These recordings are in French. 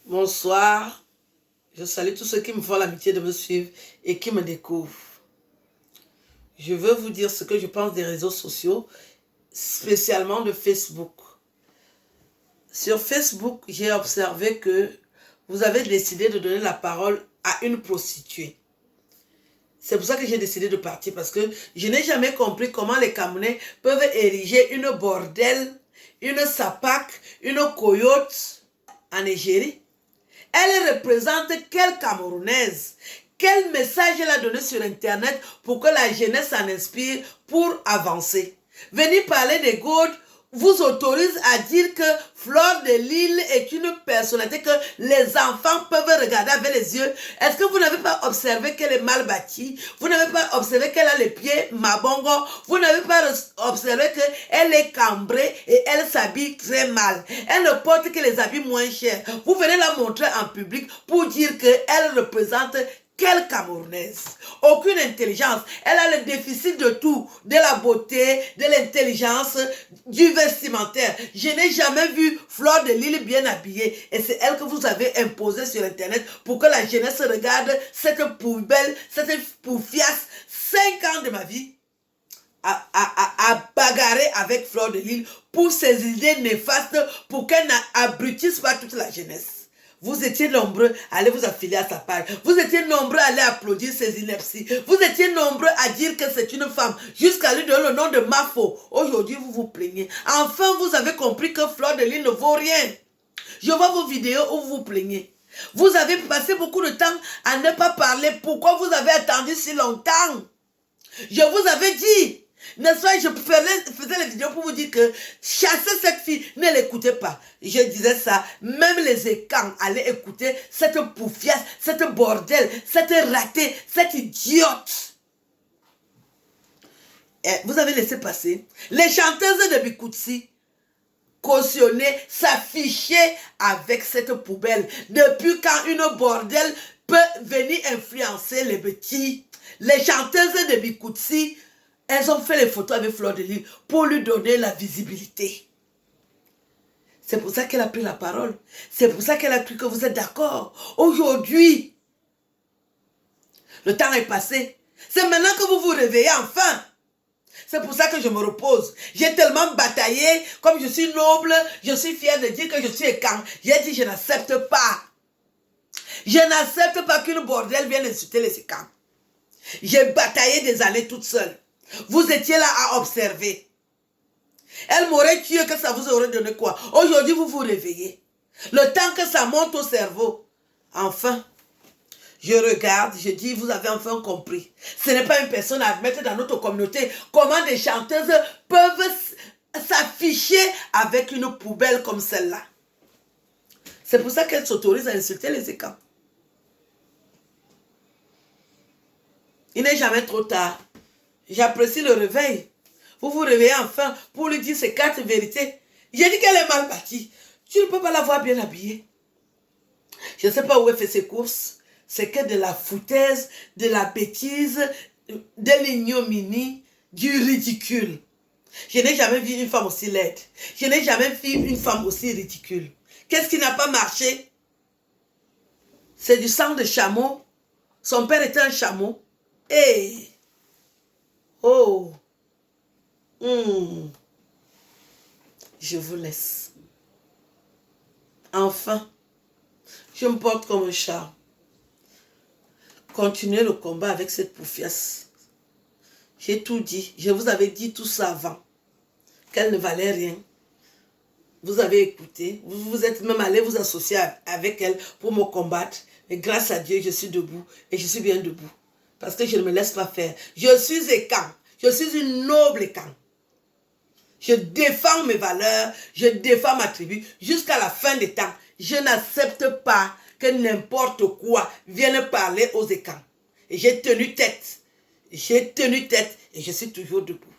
Bonsoir, je salue tous ceux qui me font l'amitié de me suivre et qui me découvrent. Je veux vous dire ce que je pense des réseaux sociaux, spécialement de Facebook. Sur Facebook, j'ai observé que vous avez décidé de donner la parole à une prostituée. C'est pour ça que j'ai décidé de partir, parce que je n'ai jamais compris comment les Camerounais peuvent ériger une bordelle, une sapac, une coyote en Égérie. Elle représente quelle Camerounaise? Quel message elle a donné sur Internet pour que la jeunesse s'en inspire pour avancer? Venir parler des Godes vous autorise à dire que Fleur de Lille est une personnalité que les enfants peuvent regarder avec les yeux. Est-ce que vous n'avez pas observé qu'elle est mal bâtie? Vous n'avez pas observé qu'elle a les pieds mabongo? Vous n'avez pas observé qu'elle est cambrée et elle s'habille très mal? Elle ne porte que les habits moins chers. Vous venez la montrer en public pour dire qu'elle représente quelle Camerounaise? Aucune intelligence. Elle a le déficit de tout. De la beauté, de l'intelligence, du vestimentaire. Je n'ai jamais vu Fleur de Lille bien habillée. Et c'est elle que vous avez imposée sur Internet pour que la jeunesse regarde cette poubelle, cette poufiasse. 5 ans de ma vie à bagarrer avec Fleur de Lille pour ses idées néfastes, pour qu'elle n'abrutisse pas toute la jeunesse. Vous étiez nombreux à aller vous affilier à sa page. Vous étiez nombreux à aller applaudir ses inepties. Vous étiez nombreux à dire que c'est une femme, jusqu'à lui donner le nom de Mafo. Aujourd'hui, vous vous plaignez. Enfin, vous avez compris que Fleur de Lille ne vaut rien. Je vois vos vidéos où vous vous plaignez. Vous avez passé beaucoup de temps à ne pas parler. Pourquoi vous avez attendu si longtemps? Je vous avais dit. N'est-ce pas, je faisais les vidéos pour vous dire que chasser cette fille, ne l'écoutez pas. Je disais ça, même les écans allaient écouter cette poufiasse, cette bordel, cette ratée, cette idiote. Et vous avez laissé passer. Les chanteuses de Bikoutsi cautionnaient, s'affichaient avec cette poubelle. Depuis quand une bordel peut venir influencer les petits? Les chanteuses de Bikoutsi, elles ont fait les photos avec Fleur de Lille pour lui donner la visibilité. C'est pour ça qu'elle a pris la parole. C'est pour ça qu'elle a cru que vous êtes d'accord. Aujourd'hui, le temps est passé. C'est maintenant que vous vous réveillez enfin. C'est pour ça que je me repose. J'ai tellement bataillé. Comme je suis noble, je suis fière de dire que je suis écan. J'ai dit je n'accepte pas. Je n'accepte pas qu'une bordelle vienne insulter les écans. J'ai bataillé des années toute seule. Vous étiez là à observer. Elle m'aurait tué, que ça vous aurait donné quoi? Aujourd'hui, vous vous réveillez. Le temps que ça monte au cerveau. Enfin, je regarde, je dis, vous avez enfin compris. Ce n'est pas une personne à admettre dans notre communauté. Comment des chanteuses peuvent s'afficher avec une poubelle comme celle-là? C'est pour ça qu'elle s'autorise à insulter les écans. Il n'est jamais trop tard. J'apprécie le réveil. Vous vous réveillez enfin pour lui dire ces 4 vérités. J'ai dit qu'elle est mal bâtie. Tu ne peux pas la voir bien habillée. Je ne sais pas où elle fait ses courses. C'est que de la foutaise, de la bêtise, de l'ignominie, du ridicule. Je n'ai jamais vu une femme aussi laide. Je n'ai jamais vu une femme aussi ridicule. Qu'est-ce qui n'a pas marché? C'est du sang de chameau. Son père était un chameau. Et oh, je vous laisse. Enfin, je me porte comme un chat. Continuez le combat avec cette poufiasse. J'ai tout dit. Je vous avais dit tout ça avant. Qu'elle ne valait rien. Vous avez écouté. Vous êtes même allé vous associer avec elle pour me combattre. Et grâce à Dieu, je suis debout. Et je suis bien debout. Parce que je ne me laisse pas faire. Je suis écan. Je suis une noble écan. Je défends mes valeurs. Je défends ma tribu. Jusqu'à la fin des temps. Je n'accepte pas que n'importe quoi vienne parler aux écans. Et j'ai tenu tête. J'ai tenu tête. Et je suis toujours debout.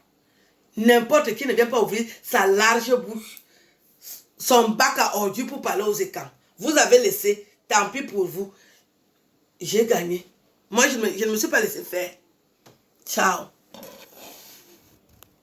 N'importe qui ne vient pas ouvrir sa large bouche. Son bac à ordures pour parler aux écans. Vous avez laissé. Tant pis pour vous. J'ai gagné. Moi, je ne me suis pas laissé faire. Ciao.